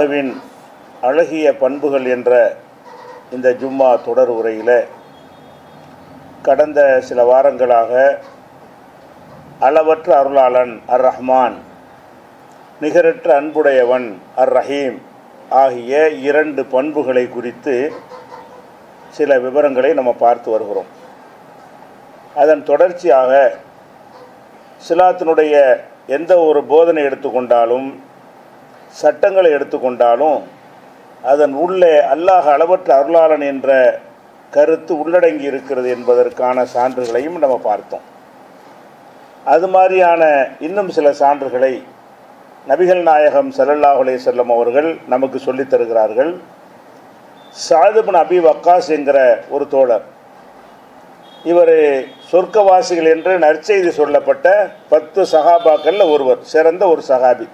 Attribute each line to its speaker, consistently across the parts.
Speaker 1: அல்லாஹ்வின் அழகிய பண்புகள் என்ற இந்த ஜும்மா தொடர் உரையில் கடந்த சில வாரங்களாக அளவற்ற அருளாளன் அர் ரஹ்மான், நிகரற்ற அன்புடையவன் அர் ரஹீம் ஆகிய இரண்டு பண்புகளை குறித்து சில விவரங்களை நம்ம பார்த்து வருகிறோம். அதன் தொடர்ச்சியாக இஸ்லாத்தினுடைய எந்த ஒரு போதனை எடுத்துக்கொண்டாலும், சட்டங்களை எடுத்துக்கொண்டாலும் அதன் உள்ளே அல்லாஹ் அளவற்ற அருளாளன் என்ற கருத்து உள்ளடங்கி இருக்கிறது என்பதற்கான சான்றுகளையும் நம்ம பார்த்தோம். அது மாதிரியான இன்னும் சில சான்றுகளை நபிகள் நாயகம் ஸல்லல்லாஹு அலைஹி வஸல்லம் அவர்கள் நமக்கு சொல்லித் தருகிறார்கள். சஅத் இப்னு அபி வக்காஸ் என்கிற ஒரு தோழர், இவர் சொர்க்கவாசிகள் என்று நற்செய்தி சொல்லப்பட்ட 10 சஹாபாக்களில் ஒருவர், சிறந்த ஒரு சஹாபி.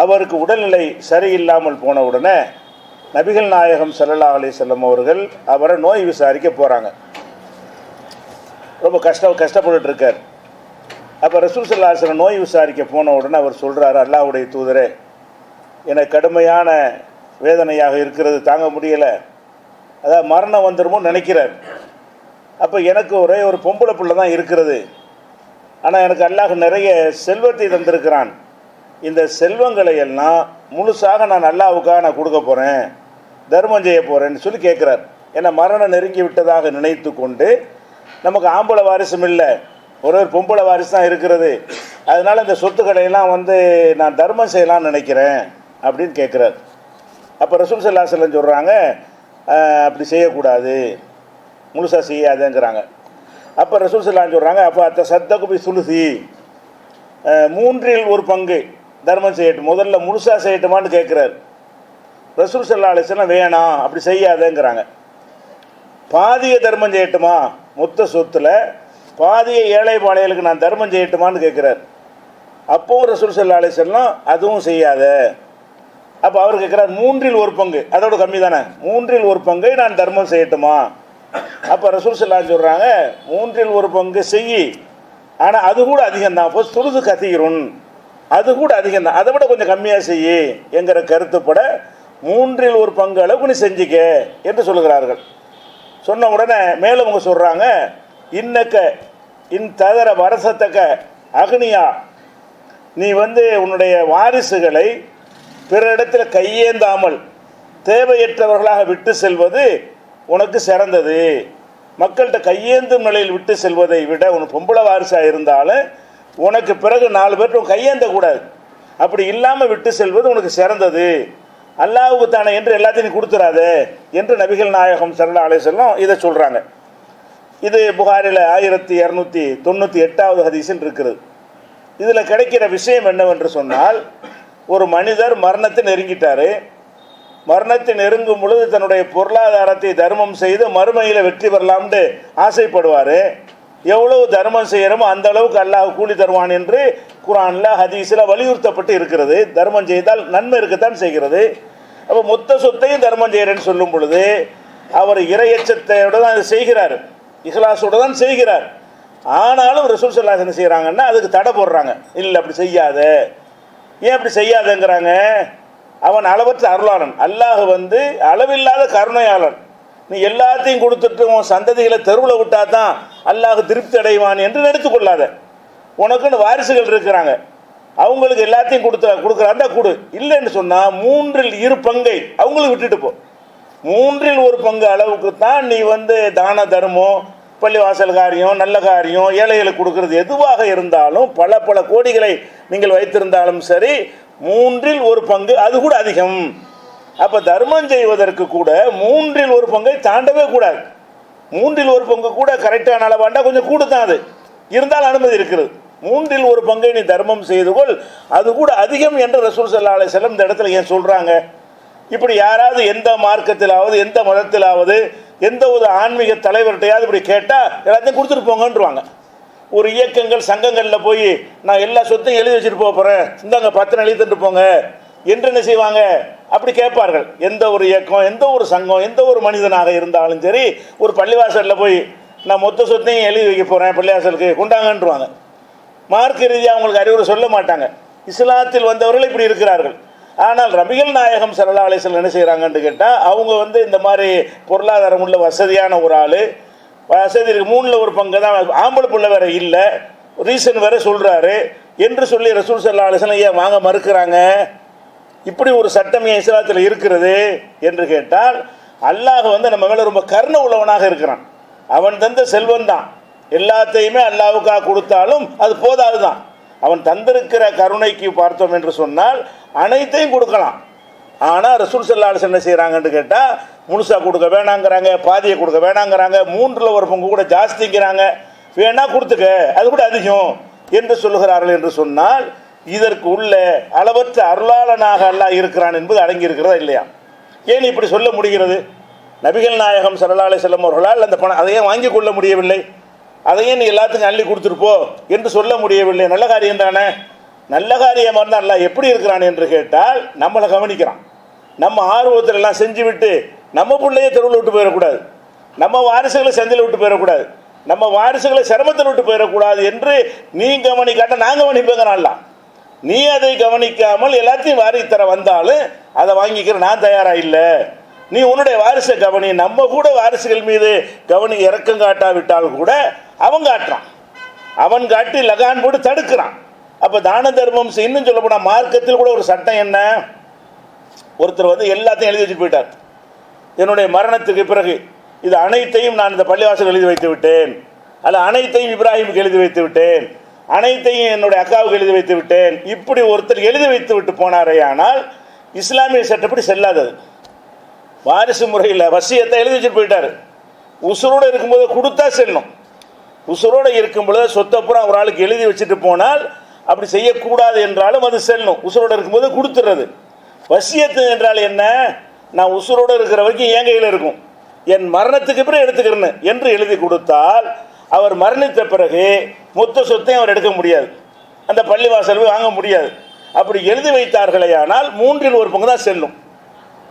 Speaker 1: அவருக்கு உடல்நிலை சரியில்லாமல் போன உடனே நபிகள் நாயகம் ஸல்லல்லாஹு அலைஹி வஸல்லம் அவர்கள் அவரை நோய் விசாரிக்க போகிறாங்க. ரொம்ப கஷ்டப்பட்டு இருக்கார். அப்போ ரசூல் ஸல்லல்லாஹு அலைஹி வஸல்லம் நோய் விசாரிக்க போன உடனே அவர் சொல்கிறார், அல்லாஹ்வுடைய தூதரே, எனக்கு கடுமையான வேதனையாக இருக்கிறது, தாங்க முடியலை, அதாவது மரணம் வந்துடுமோ நினைக்கிறார். அப்போ எனக்கு ஒரே ஒரு பொம்பளை பிள்ளை தான் இருக்கிறது, ஆனால் எனக்கு அல்லாஹ் நிறைய செல்வத்தை தந்திருக்கிறான், இந்த செல்வங்களை எல்லாம் முழுசாக நான் அல்லாஹ்வுக்காக நான் கொடுக்க போகிறேன், தர்மம் செய்ய போகிறேன்னு சொல்லி கேட்குறார். ஏன்னா மரணம் நெருங்கி விட்டதாக நினைத்து கொண்டு, நமக்கு ஆம்பளை வாரிசும் இல்லை, ஒரு பொம்பளை வாரிசு தான் இருக்கிறது, அதனால் இந்த சொத்துக்களையெல்லாம் நான் தர்மம் செய்யலாம்னு நினைக்கிறேன் அப்படின்னு கேட்குறார். அப்போ ரசூல் ஸல்லல்லாஹு அலைஹி வஸல்லம் சொல்கிறாங்க, அப்படி செய்யக்கூடாது, முழுசாக செய்யாதேங்கிறாங்க. அப்போ ரசூல் ஸல்லல்லாஹு அலைஹி வஸல்லம் சொல்கிறாங்க, அப்போ அத்த சத்தகுபி சுலுசி, 3/4 தர்மம் செய்யட்டும், முதல்ல முழுசாக செய்யட்டுமான்னு கேட்குறாரு. ரசூல் ஸல்லல்லாஹு அலைஹி வஸல்லம் வேணாம், அப்படி செய்யாதேங்கிறாங்க. பாதியை தர்மம் செய்யட்டுமா, மொத்த சொத்தில் பாதியை ஏழை பாளையலுக்கு நான் தர்மம் செய்யட்டுமான்னு கேட்குறார். அப்போவும் ரசூல் ஸல்லல்லாஹு அலைஹி வஸல்லம் அதுவும் செய்யாத. அப்போ அவர் கேட்குறார், 3/4, அதோட கம்மி தானே, 3/4 நான் தர்மம் செய்யட்டுமா? அப்போ ரசூல் ஸல்லல்லாஹு அலைஹி வஸல்லம் சொல்கிறாங்க, 3/4 செய், ஆனால் அது கூட அதிகம்தான், இப்போ சுருது கதீருன், அது கூட அதிகம்தான், அதை விட கொஞ்சம் கம்மியாக செய்ய என்கிற கருத்துப்பட 3/4 அளவுக்கு நீ செஞ்சிக்க என்று சொல்லுகிறார்கள். சொன்ன உடனே மேலும் அவங்க சொல்கிறாங்க, இன்னக்க தவிர வரசத்தக்க அக்னியா, நீ உன்னுடைய வாரிசுகளை பிற இடத்துல கையேந்தாமல் தேவையற்றவர்களாக விட்டு செல்வது உனக்கு சிறந்தது. மக்கள்கிட்ட கையேந்தும் நிலையில் விட்டு செல்வதை விட உனக்கு பொம்பளை வாரிசாக இருந்தாலும் உனக்கு பிறகு 4 பேர் கையேந்தக்கூடாது, அப்படி இல்லாமல் விட்டு செல்வது உனக்கு சிறந்தது, அல்லாஹ்வுக்கு தானே என்று எல்லாத்தையும் நீ கொடுத்துறாத என்று நபிகள் நாயகம் ஸல்லல்லாஹு அலைஹி வஸல்லம் இதை சொல்கிறாங்க. இது புகாரில் 1298வது ஹதீஸில் இருக்கிறது. இதில் கிடைக்கிற விஷயம் என்னவென்று சொன்னால், ஒரு மனிதர் மரணத்தை நெருங்கிட்டார். மரணத்தை நெருங்கும் பொழுது தன்னுடைய பொருளாதாரத்தை தர்மம் செய்து மறுமையில் வெற்றி பெறலாம்னு ஆசைப்படுவார். எவ்வளவு தர்மம் செய்கிறோமோ அந்த அளவுக்கு அல்லாஹ் கூலி தருவான் என்று குர்ஆனில் ஹதீஸில் வலியுறுத்தப்பட்டு இருக்கிறது. தர்மம் செய்தால் நன்மை இருக்கத்தான் செய்கிறது. அப்போ மொத்த சொத்தையும் தர்மம் செய்கிறேன்னு சொல்லும் பொழுது அவர் இறையச்சத்தோடு தான் அதை செய்கிறார், இஹ்லாஸோடு தான் செய்கிறார். ஆனாலும் ரசூல் ஸல்லல்லாஹு அலைஹி வஸல்லம் செய்கிறாங்கன்னா அதுக்கு தடை போடுறாங்க, இல்லை அப்படி செய்யாத. ஏன் அப்படி செய்யாதங்கிறாங்க? அவன் அளவற்ற அருளாளன், அல்லாஹ் அளவில்லாத கருணையாளன். நீ எல்லாத்தையும் கொடுத்துட்டு உன் சந்ததிகளை தெருவில் விட்டா தான் அல்லாஹ் திருப்தி அடைவான் என்று நினைத்துக்கொள்ளாத. உனக்குன்னு வாரிசுகள் இருக்கிறாங்க, அவங்களுக்கு எல்லாத்தையும் கொடுக்குறாண்டா கொடு. இல்லைன்னு சொன்னால் 3/2 அவங்களுக்கு விட்டுட்டு போ. 3/1 அளவுக்கு தான் நீ தான தர்மம், பள்ளிவாசல் காரியம், நல்ல காரியம், ஏழைகளுக்கு கொடுக்கறது எதுவாக இருந்தாலும், பல கோடிகளை நீங்கள் வைத்திருந்தாலும் சரி, 3/1 அது கூட அதிகம். அப்போ தர்மம் செய்வதற்கு கூட 3/1 தாண்டவே கூடாது. 3/1 கூட கரெக்டான அளவாண்டா கொஞ்சம் கூட தான், அது இருந்தால் அனுமதி இருக்கிறது. 3/1 நீ தர்மம் செய்து கொள், அது கூட அதிகம் என்று ரசூல் ஸல்லல்லாஹு அலைஹி வஸல்லம் இந்த இடத்துல ஏன் சொல்கிறாங்க? இப்படி யாராவது எந்த மார்க்கத்திலாவது, எந்த மதத்திலாவது, எந்த ஒரு ஆன்மீக தலைவர்கிட்டையாவது இப்படி கேட்டால் எல்லாத்தையும் கொடுத்துட்டு போங்கன்றுவாங்க. ஒரு இயக்கங்கள் சங்கங்களில் போய் நான் எல்லா சொத்தையும் எழுதி வச்சுட்டு போகிறேன், இந்தாங்க 10 எழுதிட்டு போங்க என்று என்ன செய்வாங்க? அப்படி கேட்பார்கள். எந்த ஒரு இயக்கம், எந்த ஒரு சங்கம், எந்த ஒரு மனிதனாக இருந்தாலும் சரி, ஒரு பள்ளிவாசலில் போய் நான் மொத்த சொத்தையும் எழுதி வைக்க போகிறேன் பள்ளிவாசலுக்கு கொண்டாங்கன்றுவாங்க. மார்க்க ரீதியாக அவங்களுக்கு அறிவுரை சொல்ல மாட்டாங்க. இஸ்லாத்தில் வந்தவர்கள் இப்படி இருக்கிறார்கள். ஆனால் நபிகள் நாயகம் ஸல்லல்லாஹு அலைஹி வஸல்லம் என்ன செய்கிறாங்கன்னு கேட்டால், அவங்க வந்து இந்த மாதிரி பொருளாதாரம் உள்ள வசதியான ஒரு ஆள், வசதி இருக்கு, மூணில் ஒரு பங்கு தான், ஆம்பளை பிள்ளை வேற இல்லை, ரீசன் வேற சொல்கிறாரு என்று சொல்லி ரசூல் ஸல்லல்லாஹு அலைஹி வஸல்லம் ஏன் வாங்க மறுக்கிறாங்க? இப்படி ஒரு சட்டம் ஏன் இஸ்லாத்தில் இருக்கிறது என்று கேட்டால், அல்லாஹ் வந்து நம்ம மேலே ரொம்ப கருணை உள்ளவனாக இருக்கிறான். அவன் தந்த செல்வம் தான், எல்லாத்தையுமே அல்லாஹ்வுக்காக கொடுத்தாலும் அது போதாது தான். அவன் தந்திருக்கிற கருணைக்கு பார்த்தோம் என்று சொன்னால் அனைத்தையும் கொடுக்கலாம். ஆனால் ரசூல் ஸல்லல்லாஹு அலைஹி வஸல்லம் என்ன செய்கிறாங்கன்னு கேட்டால், முழுசாக கொடுக்க வேணாங்கிறாங்க, பாதியை கொடுக்க வேணாங்கிறாங்க, மூன்றில் ஒரு பங்கு கூட ஜாஸ்திங்கிறாங்க, வேணா கொடுத்துக்க, அது கூட அதிகம் என்று சொல்லுகிறார்கள். என்று சொன்னால் இதற்கு உள்ள அளவற்ற அருளாளனாக அல்லாஹ் இருக்கிறான் என்பது அடங்கி இருக்கிறதா இல்லையா? ஏன் இப்படி சொல்ல முடிகிறது? நபிகள் நாயகம் ஸல்லல்லாஹு அலைஹி வஸல்லம் அவர்களால் அந்த பணம் அதையே வாங்கி கொள்ள முடியவில்லை, அதையே நீ எல்லாத்துக்கும் அள்ளி கொடுத்துருப்போ என்று சொல்ல முடியவில்லை. நல்ல காரியம் தானே. நல்ல காரியமாக இருந்தால் அல்லாஹ் எப்படி இருக்கிறான் என்று கேட்டால், நம்மளை கவனிக்கிறான். நம்ம ஆர்வத்தில் எல்லாம் செஞ்சு விட்டு நம்ம பிள்ளையே தெருவில் விட்டு போயிடக்கூடாது, நம்ம வாரிசுகளை சந்தையில் விட்டு போயிடக்கூடாது, நம்ம வாரிசுகளை சிரமத்தில் விட்டு போயிடக்கூடாது என்று நீ கவனிக்காட்ட நான் கவனிப்பேங்கிறான்ல. நீ அதை கவனிக்காமல் எல்லாத்தையும் வாரி தர வந்தாலும் அதை வாங்கிக்கிற நான் தயாராக இல்லை. நீ உன்னுடைய வாரிசை கவனி. நம்ம கூட வாரிசுகள் மீது இறக்கம் காட்டாவிட்டால் கூட அவன் காட்டுறான், அவன் காட்டி லகான் போட்டு தடுக்கிறான். அப்போ தான தர்மம் இன்னும் சொல்ல போனால் மார்க்கத்தில் கூட ஒரு சட்டம் என்ன, ஒருத்தர் வந்து எல்லாத்தையும் எழுதி வச்சுட்டு போயிட்டார், என்னுடைய மரணத்துக்கு பிறகு இது அனைத்தையும் நான் இந்த பள்ளிவாசல் எழுதி வைத்து விட்டேன், அல்ல அனைத்தையும் இப்ராஹிமுக்கு எழுதி வைத்து விட்டேன், அனைத்தையும் என்னுடைய அக்காவுக்கு எழுதி வைத்து விட்டேன், இப்படி ஒருத்தர் எழுதி வைத்து விட்டு போனாரே, ஆனால் இஸ்லாமிய சட்டப்படி செல்லாதது. வாரிசு முறையில் வசியத்தை எழுதி வச்சுட்டு போயிட்டார். உசுரோடு இருக்கும்போது கொடுத்தா செல்லும், உசுரோடு இருக்கும் பொழுது சொத்தப்புறம் ஒரு ஆளுக்கு எழுதி வச்சுட்டு போனால் அப்படி செய்யக்கூடாது என்றாலும் அது செல்லும். உசுரோடு இருக்கும்போது கொடுத்துறது. வசியத்து என்றால் என்ன, நான் உசுரோடு இருக்கிற வரைக்கும் என் கையில் இருக்கும், என் மரணத்துக்கு பிறகு எடுத்துக்கிறேன்னு என்று எழுதி கொடுத்தால் அவர் மரணித்த பிறகு மொத்த சொத்தையும் அவர் எடுக்க முடியாது, அந்த பள்ளிவாசல் வாங்க முடியாது. அப்படி எழுதி வைத்தார்களே ஆனால் மூன்றில் ஒரு பங்கு தான் செல்லும்.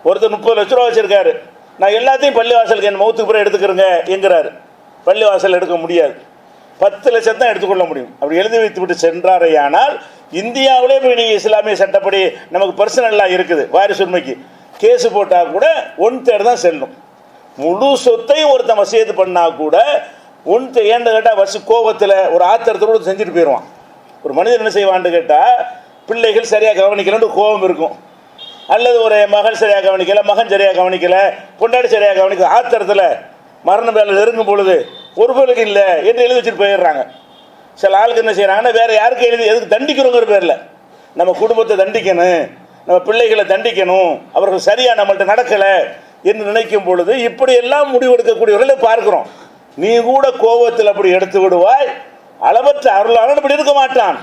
Speaker 1: ஒருத்தர் 30 லட்ச ரூபா வச்சிருக்காரு, நான் எல்லாத்தையும் பள்ளிவாசலுக்கு என் மௌத்துக்கு பிறகு எடுத்துக்கிறேங்க என்கிறாரு. பள்ளிவாசல் எடுக்க முடியாது, 10 லட்சம் தான் எடுத்துக்கொள்ள முடியும். அப்படி எழுதி வைத்து விட்டு சென்றாரே ஆனால் இந்தியாவிலே போய் நீங்கள் இஸ்லாமிய சட்டப்படி நமக்கு பர்சனலாக இருக்குது, வாரிசு உரிமைக்கு கேஸு போட்டால் கூட 1/3 தான் செல்லும். முழு சொத்தையும் ஒருத்தன் வசியத்து பண்ணால் கூட 1/3 ஏன்னு கேட்டால் கோபத்தில் ஒரு ஆத்திரத்தோடு செஞ்சுட்டு போயிடுவான். ஒரு மனிதன் என்ன செய்வான்னு கேட்டால், பிள்ளைகள் சரியாக கவனிக்கலன்னு கோபம் இருக்கும், அல்லது ஒரு மகள் சரியாக கவனிக்கலை, மகன் சரியாக கவனிக்கலை, பொண்டாடி சரியாக கவனிக்கல, ஆத்திரத்தில் மரண வேலை நெருங்கும் பொழுது ஒரு பொருளுக்கு இல்லை என்று எழுதி வச்சுட்டு போயிடுறாங்க. சில ஆளுக்கு என்ன செய்கிறாங்கன்னா, வேறு யாருக்கு எழுதி எதுக்கு தண்டிக்கிறோங்கிற பேரில் நம்ம குடும்பத்தை தண்டிக்கணும், நம்ம பிள்ளைகளை தண்டிக்கணும், அவர்கள் சரியாக நம்மள்கிட்ட நடக்கலை என்று நினைக்கும் பொழுது இப்படியெல்லாம் முடிவெடுக்கக்கூடியவர்களை பார்க்குறோம். நீ கூட கோபத்தில் அப்படி எடுத்து விடுவாய், அளவற்ற அருளாளன் அப்படி இருக்க மாட்டான்.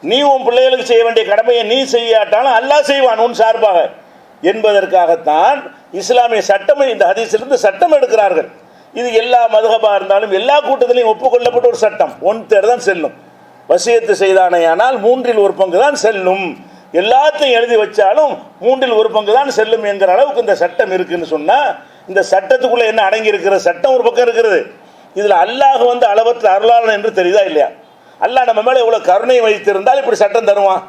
Speaker 1: நீ உன் பிள்ளைகளுக்கு செய்ய வேண்டிய கடமையை நீ செய்யாட்டாலும் அல்லாஹ் செய்வான் உன் சார்பாக என்பதற்காகத்தான் இஸ்லாமிய சட்டம், இந்த ஹதீஸிலிருந்து சட்டம் எடுக்கிறார்கள். இது எல்லா மதுஹபாக இருந்தாலும் எல்லா கூட்டத்திலையும் ஒப்புக்கொள்ளப்பட்ட ஒரு சட்டம். 1/3 தான் செல்லும். வசியத்து செய்தானேயானால் 3இல் ஒரு பங்கு தான் செல்லும். எல்லாத்தையும் எழுதி வச்சாலும் 3இல் ஒரு பங்கு தான் செல்லும் என்கிற அளவுக்கு இந்த சட்டம் இருக்குன்னு சொன்னால், இந்த சட்டத்துக்குள்ளே என்ன அடங்கி இருக்கிற சட்டம் ஒரு பக்கம் இருக்கிறது. இதில் அல்லாஹ் வந்து அளவற்ற அருளாளன் என்று தெரியுதா இல்லையா? அல்லாஹ் நம்ம மேலே எவ்வளோ கருணை வைத்திருந்தால் இப்படி சட்டம் தருவான்.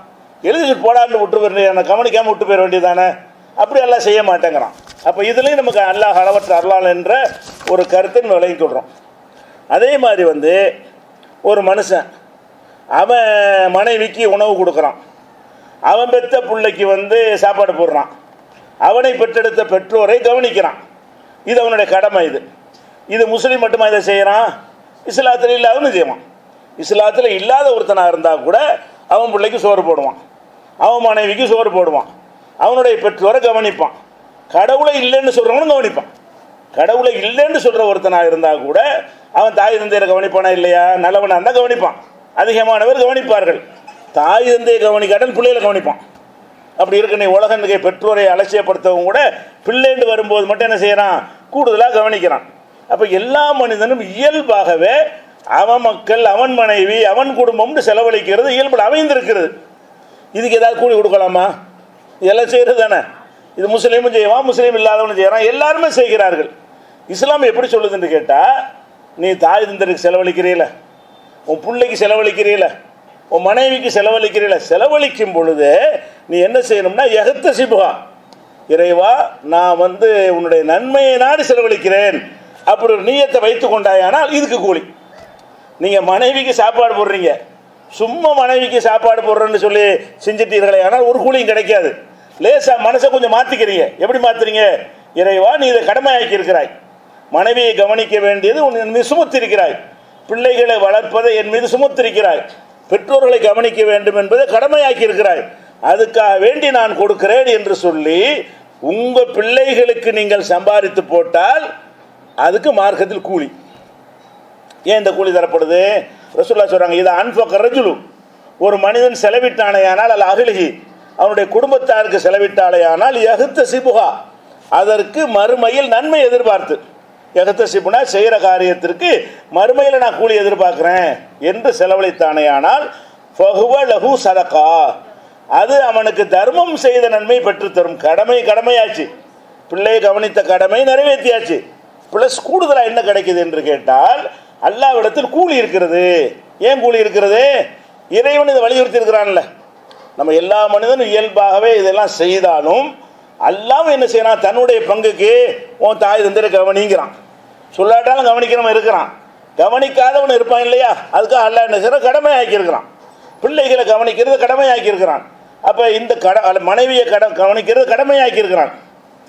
Speaker 1: எழுதிட்டு போடான்னு விட்டு போயிட, கவனிக்காமல் விட்டு போயிட வேண்டியதானே? அப்படி எல்லாம் செய்ய மாட்டேங்கிறான். அப்போ இதுலேயும் நமக்கு அல்லாஹ் அளவற்ற அருளாளன் என்ற ஒரு கருத்தை நம்ம விளங்கி கொள்கிறோம். அதே மாதிரி வந்து ஒரு மனுஷன் அவன் மனைவிக்கு உணவு கொடுக்குறான், அவன் பெற்ற பிள்ளைக்கு வந்து சாப்பாடு போடுறான், அவனை பெற்றெடுத்த பெற்றோரை கவனிக்கிறான். இது அவனுடைய கடமை. இது முஸ்லீம் மட்டுமா இதை செய்கிறான்? இஸ்லாத்தில் இல்லாதவனு செய்வான். இஸ்லாத்தில் இல்லாத ஒருத்தனாக இருந்தால் கூட அவன் பிள்ளைக்கு சோறு போடுவான், அவன் மனைவிக்கு சோறு போடுவான், அவனுடைய பெற்றோரை கவனிப்பான். கடவுளை இல்லைன்னு சொல்கிறவனும் கவனிப்பான். கடவுளை இல்லைன்னு சொல்கிற ஒருத்தனாக இருந்தால் கூட அவன் தாய் தந்தையரை கவனிப்பானா இல்லையா? நல்லவனாக இருந்தால் கவனிப்பான். அதிகமானவர் கவனிப்பார்கள். தாய் தந்தையை கவனிக்காட்டால் பிள்ளைகளை கவனிப்பான். அப்படி இருக்க நீ உலகனுக்கு பெற்றோரை அலட்சியப்படுத்தவும் கூட பிள்ளைண்டு வரும்போது மட்டும் என்ன செய்கிறான்? கூடுதலாக கவனிக்கிறான். அப்போ எல்லா மனிதனும் இயல்பாகவே அவன் மக்கள், அவன் மனைவி, அவன் குடும்பம்னு செலவழிக்கிறது இயல்பில் அமைந்திருக்கிறது. இதுக்கு ஏதாவது கூலி கொடுக்கலாமா? இதெல்லாம் செய்கிறது தானே. இது முஸ்லீமும் செய்வான், முஸ்லீம் இல்லாதவனும் செய்கிறான், எல்லாருமே செய்கிறார்கள். இஸ்லாம் எப்படி சொல்லுதுன்னு கேட்டால், நீ தாய் தந்தருக்கு செலவழிக்கிறீல, உன் பிள்ளைக்கு செலவழிக்கிறீல, உன் மனைவிக்கு செலவழிக்கிறீங்கள, செலவழிக்கும் பொழுது நீ என்ன செய்யணும்னா எகத்த சிபுகா, இறைவா நான் வந்து உன்னுடைய நன்மையை நாடி செலவழிக்கிறேன் அப்படி ஒரு நீயத்தை வைத்து கொண்டாயானால் இதுக்கு கூலி. நீங்கள் மனைவிக்கு சாப்பாடு போடுறீங்க, சும்மா மனைவிக்கு சாப்பாடு போடுறேன்னு சொல்லி செஞ்சிட்டீர்களே ஆனால் ஒரு கூலியும் கிடைக்காது. லேசாக மனசை கொஞ்சம் மாற்றிக்கிறீங்க. எப்படி மாற்றுறீங்க? இறைவா நீ இதை கடமையாக்கி இருக்கிறாய், மனைவியை கவனிக்க வேண்டியது உன் மீது சுமத்திருக்கிறாய், பிள்ளைகளை வளர்ப்பதை என் மீது சுமத்திருக்கிறாய், பெற்றோர்களை கவனிக்க வேண்டும் என்பதை கடமையாக்கி இருக்கிறாய், அதுக்காக வேண்டி நான் கொடுக்கிறேன் என்று சொல்லி உங்கள் பிள்ளைகளுக்கு நீங்கள் சம்பாதித்து போட்டால் அதுக்கு மார்க்கத்தில் கூலி. ஏன் இந்த கூலி தரப்படுது? ரசூலுல்லாஹ் சொல்கிறாங்க, இதை அன்ஃபக ரஜுலு, ஒரு மனிதன் செலவிட்டானையானால் அல்ல அகிலிஹி, அவனுடைய குடும்பத்தாருக்கு செலவிட்டாலையானால் யகுத்த சிபுகா, அதற்கு மறுமையில் நன்மை எதிர்பார்த்து, எகத்த சிபுனா செய்கிற காரியத்திற்கு மறுமையில் நான் கூலி எதிர்பார்க்குறேன் என்று செலவழித்தானையானால் ஃபஹுவ லஹு சதகா, அது அவனுக்கு தர்மம் செய்த நன்மை பெற்றுத்தரும். கடமையாச்சு, பிள்ளையை கவனித்த கடமை நிறைவேற்றியாச்சு, ப்ளஸ் கூடுதலாக என்ன கிடைக்குது என்று கேட்டால் அல்லாஹ்விடத்தில் கூலி இருக்கிறது. ஏன் கூலி இருக்கிறது? இறைவன் இதை வலியுறுத்தி இருக்கிறான்ல. நம்ம எல்லா மனிதனும் இயல்பாகவே இதெல்லாம் செய்தாலும் அல்லாஹ் என்ன செய்யறான், தன்னுடைய பங்குக்கு உன் தாய் தந்திர கவனிங்கிறான், சொல்லாட்டாலும் கவனிக்கிறவன் இருக்கிறான், கவனிக்காதவன் இருப்பான் இல்லையா, அதுக்காக அல்லாஹ் என்ன செய்யறான், கடமையாக்கி இருக்கிறான், பிள்ளைகளை கவனிக்கிறது கடமையாக்கி இருக்கிறான். அப்போ இந்த மனைவியை கவனிக்கிறது கடமையாக்கி இருக்கிறான்.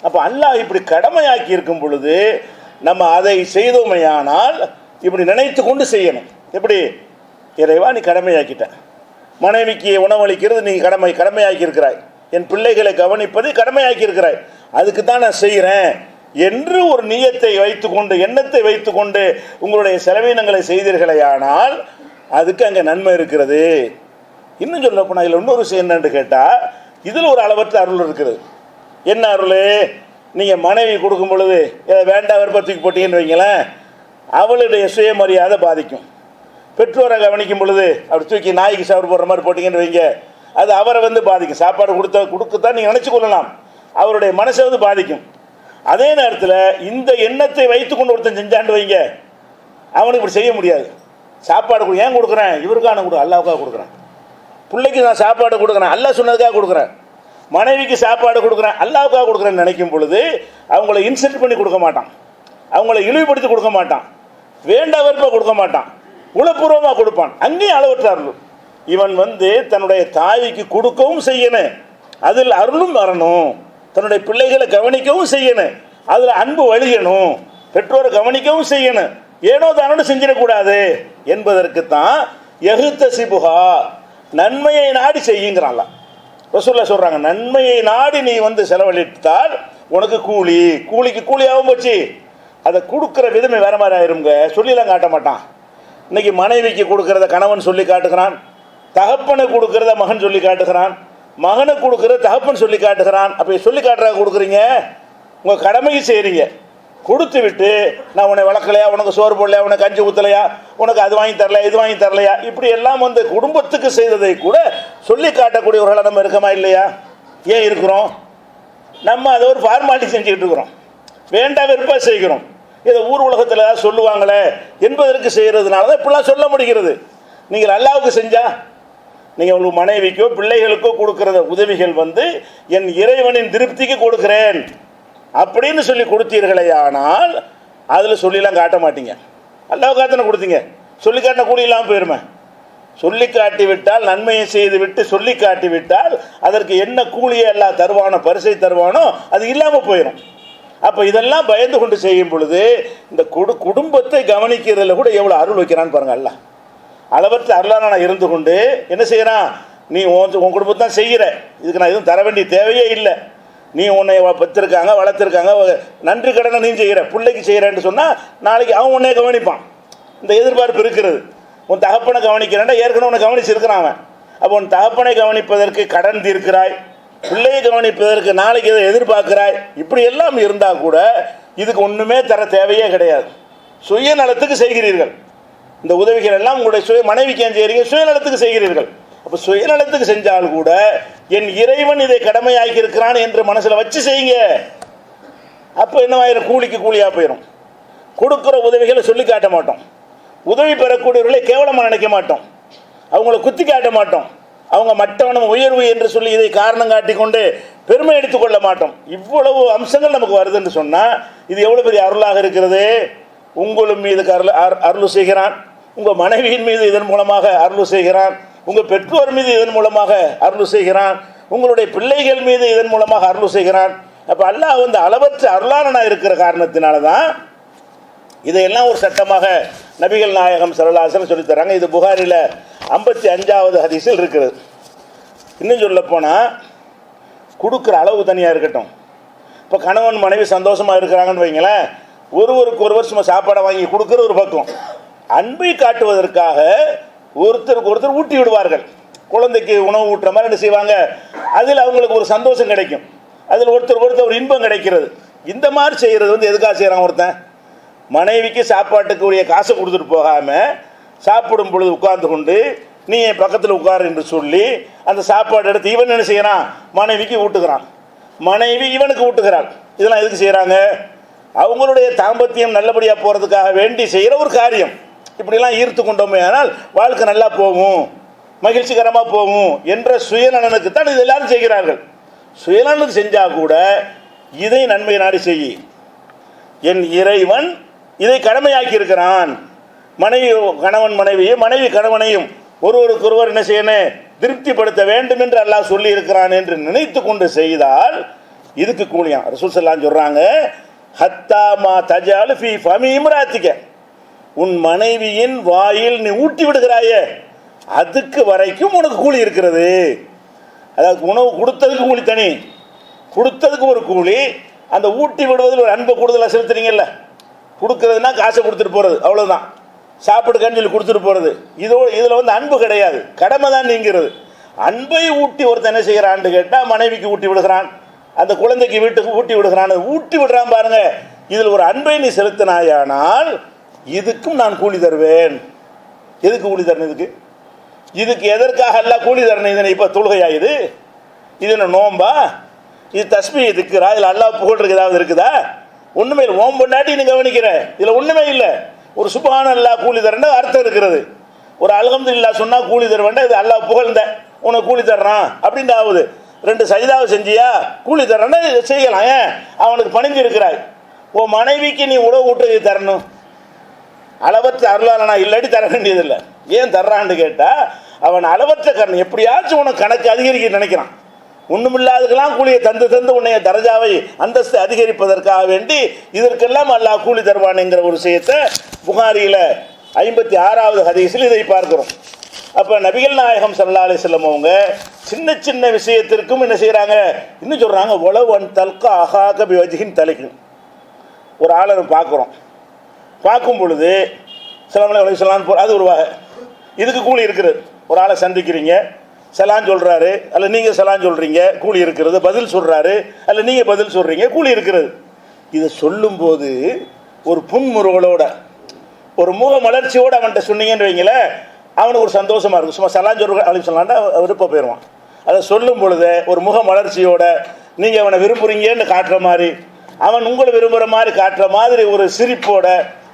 Speaker 1: அப்போ அல்லாஹ் இப்படி கடமையாக்கி இருக்கும் பொழுது நம்ம அதை செய்தோமையானால் இப்படி நினைத்து கொண்டு செய்யணும். எப்படி? இறைவா நீ கடமையாக்கிட்ட, மனைவிக்கு உணவளிக்கிறது நீ கடமையாக்கி இருக்கிறாய், என் பிள்ளைகளை கவனிப்பதை கடமையாக்கி இருக்கிறாய், அதுக்கு தான் நான் செய்கிறேன் என்று ஒரு நியத்தை வைத்துக்கொண்டு எண்ணத்தை வைத்துக்கொண்டு உங்களுடைய செலவினங்களை செய்தீர்களேயானால் அதுக்கு அங்கே நன்மை இருக்கிறது. இன்னும் சொல்ல போனால் இதில் இன்னொரு விஷயம் என்னன்னு கேட்டால் இதில் ஒரு அளவற்ற அருள் இருக்குது. என்ன அருள்? நீங்கள் மனைவி கொடுக்கும் பொழுது வேண்டாம் விருப்பத்துக்கு போட்டீங்கன்னு வைங்களேன், அவளுடைய சுயமரியாதை பாதிக்கும். பெற்றோரை கவனிக்கும் பொழுது அப்படி தூக்கி நாய்க்கு சாப்பிட போடுற மாதிரி போட்டிங்கன்னு வைங்க, அது அவரை வந்து பாதிக்கும். சாப்பாடு கொடுக்கத்தான் நீங்கள் நினச்சி கொள்ளலாம், அவருடைய மனசை வந்து பாதிக்கும். அதே நேரத்தில் இந்த எண்ணத்தை வைத்து கொண்டு ஒருத்தன் செஞ்சாண்டு வைங்க, அவனுக்கு இப்படி செய்ய முடியாது. சாப்பாடு ஏன் கொடுக்குறேன்? இவருக்கான அல்லாவுக்காக கொடுக்குறேன், பிள்ளைக்கு நான் சாப்பாடு கொடுக்குறேன் அல்லாஹ் சொன்னதுக்காக கொடுக்குறேன், மனைவிக்கு சாப்பாடு கொடுக்குறேன் அல்லாவுக்காக கொடுக்குறேன்னு நினைக்கும் பொழுது அவங்கள இன்சல்ட் பண்ணி கொடுக்க மாட்டான், அவங்கள இழிவுபடுத்தி கொடுக்க மாட்டான், வேண்டா வெறுப்பாக கொடுக்க மாட்டான், உளப்பூர்வமாக கொடுப்பான். அங்கேயும் அளவற்ற அருள். இவன் வந்து தன்னுடைய தாய்க்கு கொடுக்கவும் செய்யணும், அதில் அருளும் வரணும், தன்னுடைய பிள்ளைகளை கவனிக்கவும் செய்யணும், அதில் அன்பு வழியணும், பெற்றோரை கவனிக்கவும் செய்யணும், ஏனோ தானோடு செஞ்சிடக்கூடாது என்பதற்குத்தான் எகுத்த சிபுகா, நன்மையை நாடி செய்யுங்கிறான்ல. ரசூலுல்லாஹ் சொல்கிறாங்க, நன்மையை நாடி நீ வந்து செலவழித்தால் உனக்கு கூலிக்கு கூலியாகவும் போச்சு. அதை கொடுக்குற விதமே வேற மாதிரி ஆயிருங்க, சொல்லிலாம் காட்ட மாட்டான். இன்னைக்கு மனைவிக்கு கொடுக்கறத கணவன் சொல்லி காட்டுகிறான், தகப்பனுக்கு கொடுக்கறத மகன் சொல்லி காட்டுகிறான், மகனுக்கு கொடுக்கறத தகப்பன் சொல்லி காட்டுகிறான். அப்போ சொல்லி காட்டுறத கொடுக்குறீங்க, உங்கள் கடமைக்கு செய்கிறீங்க. கொடுத்து விட்டு நான் உன்னை வளர்க்கலையா, உனக்கு சோறு போடலையா, உனக்கு கஞ்சி ஊற்றலையா, உனக்கு அது வாங்கி தரலையா, இது வாங்கி தரலையா, இப்படி எல்லாம் வந்து குடும்பத்துக்கு செய்ததை கூட சொல்லி காட்டக்கூடியவர்களாக நம்ம இருக்கமா இல்லையா? ஏன் இருக்கிறோம்? நம்ம அதை ஒரு ஃபார்மாலிட்டி செஞ்சுக்கிட்டு இருக்கிறோம், வேண்டா வெறுப்பாக செய்கிறோம். இதை ஊர் உலகத்தில் சொல்லுவாங்களே என்பதற்கு செய்கிறதுனால தான் இப்படிலாம் சொல்ல முடிகிறது. நீங்கள் அல்லாவுக்கு செஞ்சா, நீங்கள் உங்களுக்கு மனைவிக்கோ பிள்ளைகளுக்கோ கொடுக்குற உதவிகள் வந்து என் இறைவனின் திருப்திக்கு கொடுக்குறேன் அப்படின்னு சொல்லி கொடுத்தீர்களே, ஆனால் அதில் சொல்லிலாம் காட்ட மாட்டீங்க. அல்லாவுக்காக தானே கொடுத்தீங்க, சொல்லி காட்டின கூலி இல்லாமல் போயிருமே. சொல்லி காட்டி விட்டால், நன்மையை செய்து விட்டு சொல்லி காட்டி விட்டால் அதற்கு என்ன கூலியை எல்லாம் தருவானோ, பரிசை தருவானோ, அது இல்லாமல் போயிடும். அப்போ இதெல்லாம் பயந்து கொண்டு செய்யும் பொழுது இந்த குடும்பத்தை கவனிக்கிறதுல கூட எவ்வளோ அருள் வைக்கிறான்னு பாருங்கள். அல்ல அளவற்ற அருளான நான் இருந்து கொண்டு என்ன செய்கிறான், நீ உன் குடும்பத்தான் செய்கிற, இதுக்கு நான் எதுவும் தர வேண்டிய தேவையே இல்லை, நீ உன்னை பெற்றிருக்காங்க வளர்த்துருக்காங்க, நன்றி கடனை நீ செய்கிற, பிள்ளைக்கு செய்கிறேன்னு சொன்னால் நாளைக்கு அவன் உன்னைய கவனிப்பான். இந்த எதிர்பார்ப்பு இருக்கிறது. உன் தகப்பனை கவனிக்கிறேன்டா, ஏற்கனவே உன்னை கவனிச்சிருக்கிறான் அவன். அப்போ உன் தகப்பனை கவனிப்பதற்கு கடன் தீர்க்கிறாய், பிள்ளையை கவனிப்பதற்கு நாளைக்கு இதை எதிர்பார்க்கிறாய். இப்படி எல்லாம் இருந்தால் கூட இதுக்கு ஒன்றுமே தர தேவையே கிடையாது. சுயநலத்துக்கு செய்கிறீர்கள். இந்த உதவிகள் எல்லாம் உங்களுடைய மனைவிக்கு ஏன் செய்கிறீங்க? சுயநலத்துக்கு செய்கிறீர்கள். அப்போ சுயநலத்துக்கு செஞ்சால் கூட என் இறைவன் இதை கடமையாக்கி இருக்கிறான் என்று மனசில் வச்சு செய்யுங்க. அப்போ என்னவாயிரும்? கூலிக்கு கூலியாக போயிடும். கொடுக்குற உதவிகளை சொல்லி காட்ட மாட்டோம், உதவி பெறக்கூடியவர்களை கேவலமாக நினைக்க மாட்டோம். அவங்கள குத்தி காட்ட மாட்டோம், அவங்க மற்றவனும் உயர்வு என்று சொல்லி இதை காரணம் காட்டிக்கொண்டு பெருமை எடுத்துக்கொள்ள மாட்டோம். இவ்வளவு அம்சங்கள் நமக்கு வருதுன்னு சொன்னால் இது எவ்வளோ பெரிய அருளாக இருக்கிறது. உங்களும் மீது அருள் செய்கிறான், உங்கள் மனைவியின் மீது இதன் மூலமாக அருள் செய்கிறான், உங்கள் பெற்றோர் மீது இதன் மூலமாக அருள் செய்கிறான், உங்களுடைய பிள்ளைகள் மீது இதன் மூலமாக அருள் செய்கிறான். அப்போ அல்லாஹ் வந்து அளவற்ற அருளாளனாக இருக்கிற காரணத்தினால தான் இதையெல்லாம் ஒரு சட்டமாக நபிகள் நாயகம் ஸல்லல்லாஹு அலைஹி வஸல்லம் சொல்லித் தராங்க. இது புகாரில் 55வது ஹதீஸில் இருக்கிறது. இன்னும் சொல்ல போனால் கொடுக்குற அளவு தனியாக இருக்கட்டும். இப்போ கணவன் மனைவி சந்தோஷமாக இருக்கிறாங்கன்னு வைங்களேன், ஒருவருக்கு ஒருவர் சும்மா சாப்பாடை வாங்கி கொடுக்குற ஒரு பக்கம், அன்பை காட்டுவதற்காக ஒருத்தருக்கு ஒருத்தர் ஊட்டி விடுவார்கள். குழந்தைக்கு உணவு ஊட்டுற மாதிரி என்ன செய்வாங்க, அதில் அவங்களுக்கு ஒரு சந்தோஷம் கிடைக்கும், அதில் ஒருத்தர் ஒரு இன்பம் கிடைக்கிறது. இந்த மாதிரி செய்கிறது வந்து எதுக்காக செய்கிறான்? ஒருத்தன் மனைவிக்கு சாப்பாட்டுக்கு உரிய காசை கொடுத்துட்டு போகாமல் சாப்பிடும் பொழுது உட்கார்ந்து கொண்டு நீ என் பக்கத்தில் உட்கார் என்று சொல்லி அந்த சாப்பாடு எடுத்து இவன் என்ன செய்யறான், மனைவிக்கு ஊட்டுகிறான், மனைவி இவனுக்கு ஊட்டுகிறாள். இதெல்லாம் எதுக்கு செய்கிறாங்க? அவங்களுடைய தாம்பத்தியம் நல்லபடியாக போகிறதுக்காக வேண்டி செய்கிற ஒரு காரியம். இப்படிலாம் ஈர்த்து கொண்டோமே ஆனால் வாழ்க்கை நல்லா போகும், மகிழ்ச்சிகரமாக போகும் என்ற சுயநலனுக்கு தான் இது எல்லாரும் செய்கிறார்கள். சுயநலனுக்கு செஞ்சால் கூட இதை நன்மை நாடி செய், என் இறைவன் இதை கடமையாக்கி இருக்கிறான். மனைவி கணவன் மனைவியும் மனைவி கணவனையும் ஒருவருக்கொருவர் என்ன செய்யணும், திருப்திப்படுத்த வேண்டும் என்று அல்லாஹ் சொல்லி இருக்கிறான் என்று நினைத்து கொண்டு செய்தால் இதுக்கு கூலியாம். ரசூல் ஸல்லல்லாஹு அலைஹி சொல்றாங்க, ஹத்தா மா தஜாலு ஃபீ ஃபமி இம்ராத்திக, உன் மனைவியின் வாயில் நீ ஊட்டி விடுகிறாயே அதுக்கு வரைக்கும் உனக்கு கூலி இருக்கிறது. அதாவது உணவு கொடுத்ததுக்கு கூலி தனி, கொடுத்ததுக்கு ஒரு கூலி, அந்த ஊட்டி விடுவதில் ஒரு அன்பை கூடுதலாக செலுத்துறீங்கல்ல, கொடுக்கறதுனா காசை கொடுத்துட்டு போகிறது அவ்வளோதான், சாப்பிடு கஞ்சில் கொடுத்துட்டு போகிறது, இதில் வந்து அன்பு கிடையாது, கடமை தான் நீங்கிறது. அன்பை ஊட்டி ஒருத்தன் என்ன செய்கிறான்னு கேட்டால் மனைவிக்கு ஊட்டி விடுகிறான், அந்த குழந்தைக்கு வீட்டுக்கு ஊட்டி விடுகிறான், ஊட்டி விடுறான் பாருங்க. இதில் ஒரு அன்பை நீ செலுத்தினாயானால் இதுக்கும் நான் கூலி தருவேன். எதுக்கு கூலி தரணும்? இதுக்கு எதற்காக எல்லாம் கூலி தரணும்? இதனை இப்போ தொழுகையா? இது என்ன நோம்பா? இது தஸ்மீ திக்ரா? இதில் அல்லாஹ் புகழ்றதுக்கு ஏதாவது இருக்குதா? ஒன்றுமே இல்லை. ஓம் பொண்டாட்டி நீ கவனிக்கிற, இதில் ஒன்றுமே இல்லை. ஒரு சுப்ஹான் அல்லாஹ் கூலி தரேன்னா அர்த்தம் இருக்கிறது. ஒரு அல்ஹம்துலில்லாஹ் சொன்னால் கூலி தர வேண்டாம், இது அல்லாஹ் புகழ்ந்த உனக்கு கூலி தர்றான் அப்படின்ட்டு ஆகுது. 2 சஜிதாவை செஞ்சியா கூலி தர்றேன்னா செய்யலாம். ஏன் அவனுக்கு பணிஞ்சு இருக்கிறாய். உன் மனைவிக்கு நீ உணவு ஊட்டு தரணும், அளவற்ற அருளாளனா இல்லாட்டி தர வேண்டியதில்லை. ஏன் தர்றான்னு கேட்டால் அவன் அளவற்ற கரணம், எப்படியாச்சும் உனக்கு கணக்கு அதிகரிக்க நினைக்கிறான். ஒன்றுமில்லாதுக்கெல்லாம் கூலியை தந்து உன்னைய தரஜாவை அந்தஸ்து அதிகரிப்பதற்காக வேண்டி இதற்கெல்லாம் அல்லாஹ் கூலி தருவானுங்கிற ஒரு விஷயத்தை புகாரியில் 56வது ஹதீஸில் இதை பார்க்கிறோம். அப்போ நபிகள் நாயகம் ஸல்லல்லாஹு அலைஹி வஸல்லம் அவங்க சின்ன சின்ன விஷயத்திற்கும் என்ன செய்கிறாங்க, இன்னும் சொல்கிறாங்க, ஒலவன் தல்கா அஹாக பி வஜ்ஹின் தலிக். ஒரு ஆளை பார்க்குறோம், பார்க்கும் பொழுது ஸல்லல்லாஹு அலைஹி வஸல்லம் அது ஒரு வகை, இதுக்கு கூலி இருக்கிறது. ஒரு ஆளை சந்திக்கிறீங்க, சலான் சொல்கிறாரு அல்ல நீங்கள் சலான் சொல்கிறீங்க, கூலி இருக்கிறது. பதில் சொல்கிறாரு அல்ல நீங்கள் பதில் சொல்கிறீங்க, கூலி இருக்கிறது. இதை சொல்லும்போது ஒரு புன்முறுவலோட ஒரு முக மலர்ச்சியோடு அவன்கிட்ட சொன்னீங்கன்னு வைங்களேன், அவனுக்கு ஒரு சந்தோஷமாக இருக்கும். சும்மா சலான் சொல்கிற அப்படின்னு சொல்லாண்டா விருப்ப போயிடுவான். அதை சொல்லும் பொழுது ஒரு முக மலர்ச்சியோட நீங்கள் அவனை விரும்புகிறீங்கன்னு காட்டுற மாதிரி, அவன் உங்களை விரும்புகிற மாதிரி காட்டுற மாதிரி ஒரு சிரிப்போட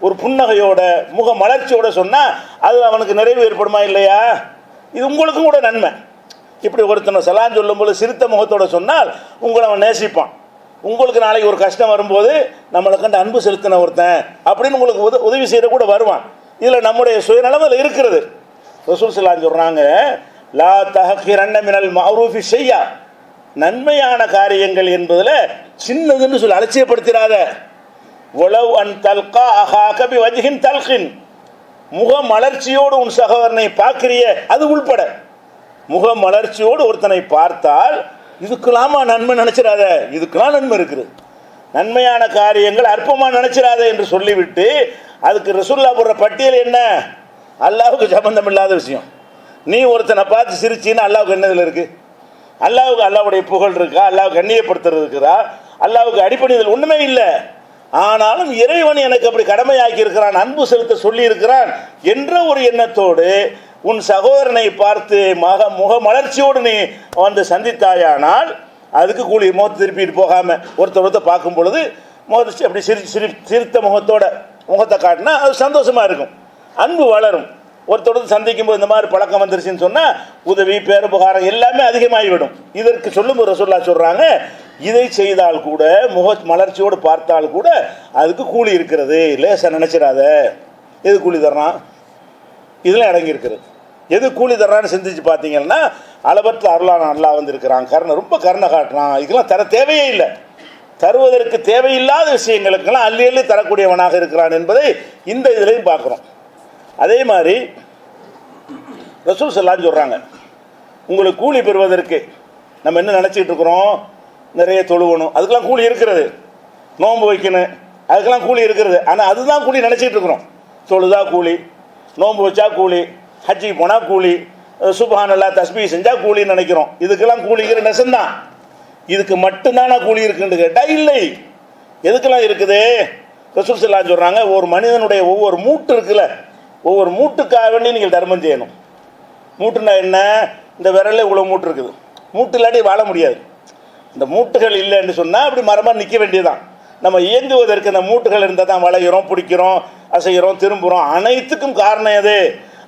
Speaker 1: ஒரு புன்னகையோட முக மலர்ச்சியோட சொன்னால் அது அவனுக்கு நிறைவு ஏற்படுமா இல்லையா? இது உங்களுக்கும் கூட நன்மை. இப்படி ஒருத்தனை சலான் சொல்லும்போது சிரித்த முகத்தோடு சொன்னால் உங்களை அவன் நேசிப்பான். உங்களுக்கு நாளைக்கு ஒரு கஷ்டம் வரும்போது நம்மளை கண்டு அன்பு செலுத்தின ஒருத்தன் அப்படின்னு உங்களுக்கு உதவி செய்கிற கூட வருவான். இதில் நம்முடைய சுயநலவில் இருக்கிறது. ரசூல் ஸல்லல்லாஹு அலைஹி சொல்கிறாங்க, லா தஹ்கிரன்ன மினல் மஅரூஃபி ஷையா, நன்மையான காரியங்கள் என்பதில் சின்னதுன்னு சொல்லி அலட்சியப்படுத்திடாத. ஒலவ் அன் தல்கா அஹாக பி வஜ்ஹின் தல்கின், முக மலர்ச்சியோடு உன் சகோதரனை பார்க்கிறிய அது உள்பட முக மலர்ச்சியோடு ஒருத்தனை பார்த்தால் இதுக்கெல்லாமா நன்மை நினைச்சிடாத, இதுக்கெல்லாம் நன்மை இருக்குது, நன்மையான காரியங்கள் அற்பமாக நினைச்சிடாத என்று சொல்லிவிட்டு அதுக்கு ரசூலுல்லாஹ் போடுற பட்டியல் என்ன? அல்லாஹ்வுக்கு சம்பந்தம் இல்லாத விஷயம். நீ ஒருத்தனை பார்த்து சிரிச்சின்னா அல்லாஹ்வுக்கு என்னதில் இருக்குது? அல்லாஹ்வுக்கு அல்லாஹ்வுடைய புகழ் இருக்கா? அல்லாஹ்வுக்கு கண்ணியப்படுத்துறது இருக்குதா? அல்லாஹ்வுக்கு அடிப்படையில் ஒன்றுமே இல்லை. ஆனாலும் இறைவன் எனக்கு அப்படி கடமையாக்கி இருக்கிறான், அன்பு செலுத்த சொல்லி இருக்கிறான் என்ற ஒரு எண்ணத்தோடு உன் சகோதரனை பார்த்து முக மலர்ச்சியோடு நீ வந்து சந்தித்தாயானால் அதுக்கு கூலி. முகத்தை திருப்பிட்டு போகாமல் ஒருத்தர் பார்க்கும் பொழுது முகத்தை அப்படி சிரித்த முகத்தோட முகத்தை காட்டினா அது சந்தோஷமாக இருக்கும், அன்பு வளரும். ஒருத்தொடர்ந்து சந்திக்கும் போது இந்த மாதிரி பழக்கம் வந்துருச்சுன்னு சொன்னால் உதவி பேருபகாரம் எல்லாமே அதிகமாகிவிடும். இதற்கு சொல்லும்போது ரசூலுல்லாஹ் சொல்கிறாங்க, இதை செய்தால் கூட மலர்ச்சியோடு பார்த்தால் கூட அதுக்கு கூலி இருக்கிறது, லேசாக நினச்சிடாத. எது கூலி தர்றான்? இதில் அடங்கி இருக்கிறது. எது கூலி தர்றான்னு சிந்திச்சு பார்த்தீங்கன்னா, அளவற்ற அருளான அல்லாஹ் வந்திருக்கிறான், கருணை ரொம்ப கருணை காட்டுறான். இதுக்கெல்லாம் தர தேவையே இல்லை. தருவதற்கு தேவையில்லாத விஷயங்களுக்கெல்லாம் அள்ளி அள்ளி தரக்கூடியவனாக இருக்கிறான் என்பதை இந்த இதுலையும் பார்க்குறோம். அதே மாதிரி ரசூல் ஸல்லல்லாஹு சொல்கிறாங்க, உங்களுக்கு கூலி பெறுவதற்கு நம்ம என்ன நினச்சிக்கிட்டு இருக்கிறோம்? நிறைய தொழுவணும், அதுக்கெல்லாம் கூலி இருக்கிறது. நோன்பு வைக்கணும், அதுக்கெல்லாம் கூலி இருக்கிறது. ஆனால் அதுதான் கூலி நினச்சிக்கிட்டு இருக்கிறோம். தொழுதா கூலி, நோன்பு வச்சா கூலி, ஹஜ்ஜிக்கு போனால் கூலி, சுப்ஹானல்லாஹ் தஸ்பீஹ் செஞ்சால் கூலின்னு நினைக்கிறோம். இதுக்கெல்லாம் கூலிங்கிற நெசந்தான். இதுக்கு மட்டும்தான் நான் கூலி இருக்குன்னு கேட்டால் இல்லை. எதுக்கெல்லாம் இருக்குது? ரசூல் ஸல்லல்லாஹு அலைஹி சொல்கிறாங்க, ஒரு மனிதனுடைய ஒவ்வொரு மூட்டு இருக்குல்ல, ஒவ்வொரு மூட்டுக்காக வேண்டி நீங்கள் தர்மம் செய்யணும். மூட்டுனா என்ன? இந்த விரலில் இவ்வளோ மூட்டு இருக்குது. மூட்டு இல்லாட்டி வாழ முடியாது. இந்த மூட்டுகள் இல்லைன்னு சொன்னால் அப்படி மரமாக நிற்க வேண்டியதுதான். நம்ம இயங்குவதற்கு இந்த மூட்டுகள் இருந்தால் தான் வளைகிறோம், பிடிக்கிறோம், அசைகிறோம், திரும்புகிறோம். அனைத்துக்கும் காரணம் எது?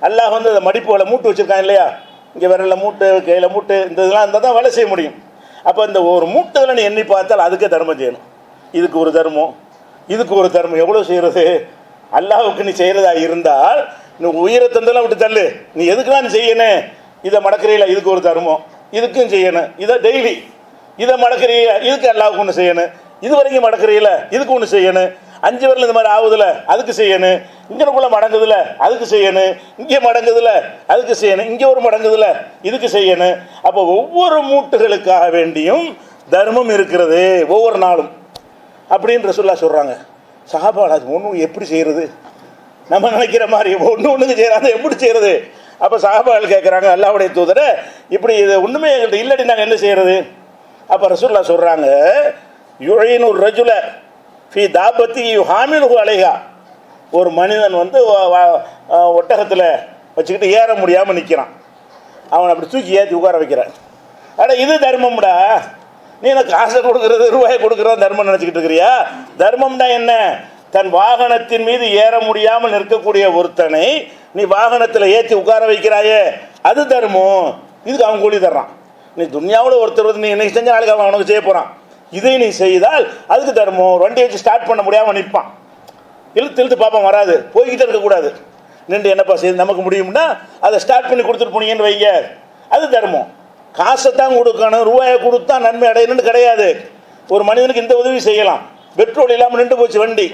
Speaker 1: அல்லாஹ் வந்து அந்த மடிப்புகளை மூட்டு வச்சுருக்கான் இல்லையா? இங்கே விரலில் மூட்டு, கையில் மூட்டு, இந்த இதெல்லாம் இருந்தால் தான் வேலை செய்ய முடியும். அப்போ இந்த ஒரு மூட்டுகளை நீ எண்ணி பார்த்தால் அதுக்கே தர்மம் செய்யணும். இதுக்கு ஒரு தர்மம், இதுக்கு ஒரு தர்மம். எவ்வளோ செய்கிறது? அல்லாஹ்வுக்கு நீ செய்கிறதா இருந்தால் நீ உயிரை தந்தெல்லாம் விட்டு தள்ளு. நீ எதுக்கெல்லாம் நீ செய்யணும்? இதை மடக்கிறீல, இதுக்கு ஒரு தர்மம், இதுக்கும் செய்யணும். இதை டெய்லி இதை மடக்கிறீல, இதுக்கு அல்லாஹ்வுக்கு ஒன்று செய்யணும். இது வரைக்கும் மடக்கிறீல, இதுக்கு ஒன்று செய்யணும். 5 வரல இந்த மாதிரி ஆகுதுல, அதுக்கு செய்யணும். இங்கனக்குள்ளே மடங்குதுல, அதுக்கு செய்யணும். இங்கே மடங்குதுல, அதுக்கு செய்யணும். இங்கே ஒரு மடங்குதுல, இதுக்கு செய்யணும். அப்போ ஒவ்வொரு மூட்டுகளுக்காக வேண்டியும் தர்மம் இருக்கிறது ஒவ்வொரு நாளும் அப்படின்னு ரசூலுல்லாஹ் சொல்கிறாங்க. சஹாபாக்கள் அது ஒன்று எப்படி செய்கிறது? நம்ம நினைக்கிற மாதிரி ஒன்றுக்கு செய்கிறாங்க, எப்படி செய்கிறது? அப்போ சஹாபாக்கள் கேட்குறாங்க, அல்லாஹ்வுடைய தூதரே, இப்படி இது ஒன்றுமே எங்கள்கிட்ட இல்லாட்டி நாங்கள் என்ன செய்கிறது? அப்போ ரசூலுல்லாஹ் சொல்கிறாங்க, யுஈனு ரஜுல ஃபி தாபத்தி யுஹாமிலுஹு அலைஹா. ஒரு மனிதன் வந்து ஒட்டகத்தில் வச்சுக்கிட்டு ஏற முடியாமல் நிற்கிறான். அவனை அப்படி தூக்கி ஏற்றி உட்கார வைக்கிறான். அட இது தர்மம்டா. நீ எனக்கு காசை கொடுக்குறது, ரூபாயை கொடுக்குறது தர்மம் நினச்சிக்கிட்டு இருக்கிறியா? தர்மம்டா என்ன? தன் வாகனத்தின் மீது ஏற முடியாமல் நிற்கக்கூடிய ஒருத்தனை நீ வாகனத்தில் ஏற்றி உட்கார வைக்கிறாயே, அது தர்மம். இதுக்கு அவன் கூலி தர்றான். நீ துன்யாவில் ஒருத்தர் வந்து நீ இன்னைக்கு செஞ்ச நாளைக்கு அவன் அவனுக்கு செய்ய போகிறான். இதை நீ செய்தால் அதுக்கு தர்மம். வண்டியை வச்சு ஸ்டார்ட் பண்ண முடியாமல் நிற்பான், இழுத்து பார்ப்பான், வராது. போய்கிட்டே இருக்கக்கூடாது. நின்று என்னப்பா செய்து நமக்கு முடியும்னா அதை ஸ்டார்ட் பண்ணி கொடுத்துட்டு போனீங்கன்னு வைங்க, அது தர்மம். காசை தான் கொடுக்கணும், ரூபாயை கொடுத்தா நன்மை அடையணும்னு கிடையாது. ஒரு மனிதனுக்கு இந்த உதவி செய்யலாம். பெட்ரோல் இல்லாமல் நின்று போச்சு வண்டி,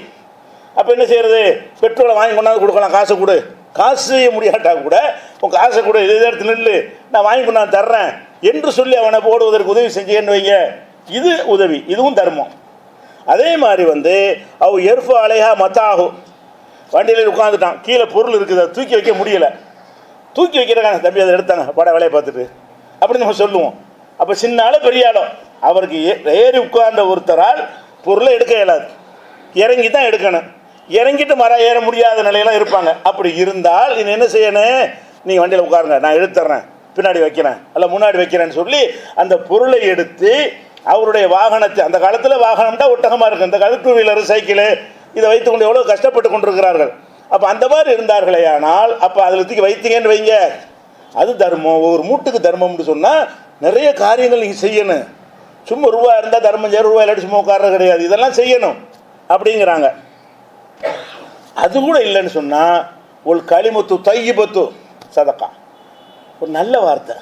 Speaker 1: அப்போ என்ன செய்கிறது? பெட்ரோலை வாங்கி கொண்டாந்து கொடுக்கலாம், காசை கொடு. காசு செய்ய முடியாட்டா கூட உன் காசை கொடு, இதை எடுத்து நில்லு, நான் வாங்கி கொண்டாந்து தர்றேன் என்று சொல்லி அவனை போடுவதற்கு உதவி செஞ்சேன்னு வைங்க, இது உதவி, இதுவும் தர்மம். அதே மாதிரி வந்து அவ எர்ஃபு அலைஹா மத்தாகும். வண்டியில் உட்காந்துட்டான், கீழே பொருள் இருக்குது, அதை தூக்கி வைக்க முடியலை. தூக்கி வைக்கிறாங்க, தம்பி அதை எடுத்தாங்க, பட வேலையை பார்த்துட்டு அப்படின்னு நம்ம சொல்லுவோம். அப்போ சின்ன ஆளோ பெரிய ஆளோ அவருக்கு ஏறி உட்கார்ந்த ஒருத்தரால் பொருளை எடுக்க இயலாது, இறங்கி தான் எடுக்கணும். இறங்கிட்டு மரம் ஏற முடியாத நிலையெல்லாம் இருப்பாங்க. அப்படி இருந்தால் இது என்ன செய்யணும்? நீங்கள் வண்டியில் உட்காருங்க, நான் எடுத்துறேன், பின்னாடி வைக்கிறேன் அல்ல முன்னாடி வைக்கிறேன்னு சொல்லி அந்த பொருளை எடுத்து அவருடைய வாகனத்தை, அந்த காலத்தில் வாகனம்னா ஒட்டகமாக இருக்குது, இந்த காலத்தில் 2 வீலரு சைக்கிளு இதை வைத்துக்கொண்டு எவ்வளோ கஷ்டப்பட்டு கொண்டிருக்கிறார்கள். அப்போ அந்த மாதிரி இருந்தார்களே, ஆனால் அப்போ அதில் தூக்கி வைத்தீங்கன்னு வைங்க, அது தர்மம். ஒவ்வொரு மூட்டுக்கு தர்மம்னு சொன்னால் நிறைய காரியங்கள் நீங்கள் செய்யணும். சும்மா ரூபா இருந்தால் தர்மம் செய்ய, ரூபா இல்லாட்டி சும்மா உட்கார்றது கிடையாது, இதெல்லாம் செய்யணும் அப்படிங்கிறாங்க. அது கூட இல்லைன்னு சொன்னால் ஒரு களிமுத்து தையிபத்து சதக்கா, ஒரு நல்ல வார்த்தை.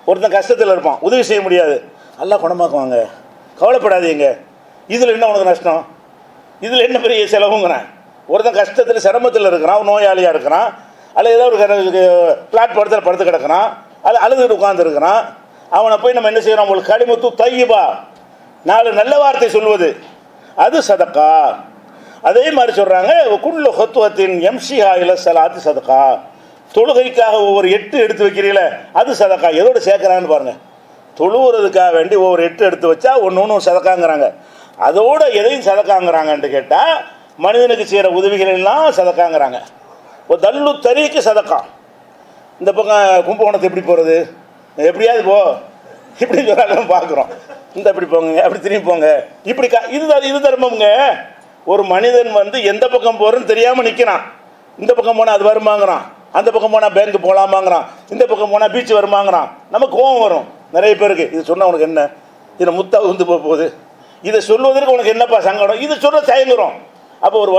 Speaker 1: ஒருத்தன் கஷ்டத்தில் இருப்பான், உதவி செய்ய முடியாது, எல்லாம் குணமாக்குவாங்க, கவலைப்படாதீங்க, இதில் என்ன உனக்கு நஷ்டம், இதில் என்ன பெரிய செலவுங்கிறேன். ஒருத்தன் கஷ்டத்தில் சிரமத்தில் இருக்கிறான், நோயாளியாக இருக்கிறான், அல்லது ஏதோ ஒரு பிளாட்பாரத்தில் படுத்து கிடக்கிறான், அது அழுதுட்டு உட்காந்துருக்கிறான், அவனை போய் நம்ம என்ன செய்கிறோம்? ஒரு களிமுத்து தையிபா, 4 நல்ல வார்த்தை சொல்வது, அது சதக்கா. அதே மாதிரி சொல்கிறாங்க, குல்லு ஹத்துவத்தின் எம்ஷிஹா இல சலாத்து சதக்கா, தொழுகைக்காக ஒவ்வொரு 8 எடுத்து வைக்கிறீங்கள, அது சதக்கா. எதோடு சேர்க்குறான்னு பாருங்கள். தொழுவுறதுக்காக வேண்டி ஒவ்வொரு 8 எடுத்து வச்சா ஒன்று சதக்காங்கிறாங்க. அதோட எதையும் சதக்காங்கிறாங்கன்ட்டு கேட்டால் மனிதனுக்கு செய்கிற உதவிகள் எல்லாம் சதக்காங்கிறாங்க. ஒரு தள்ளு தறிக்கு சதக்கா. இந்த பக்கம் கும்பகோணத்தை எப்படி போகிறது, எப்படியாவது போ இப்படி சொல்கிறாங்க பார்க்குறோம். இந்த இப்படி போங்க, அப்படி திரும்பி போங்க, இப்படி இது தர்மம்ங்க. ஒரு மனிதன் வந்து எந்த பக்கம் போகிறன்னு தெரியாமல் நிற்கிறான், இந்த பக்கம் போனால் அது வருமாங்கிறான், அந்த பக்கம் போனால் பேங்க் போகலாமாங்கிறான், இந்த பக்கம் போனால் பீச் வருமாங்கிறான். நமக்கு கோபம் வரும் நிறைய பேருக்கு. இது சொன்னால் உனக்கு என்ன, இதில் முத்தா வந்து போகுது, இதை சொல்வதற்கு உனக்கு என்னப்பா சங்கடம், இதை சொல்ல தயங்குறோம். அப்போ ஒரு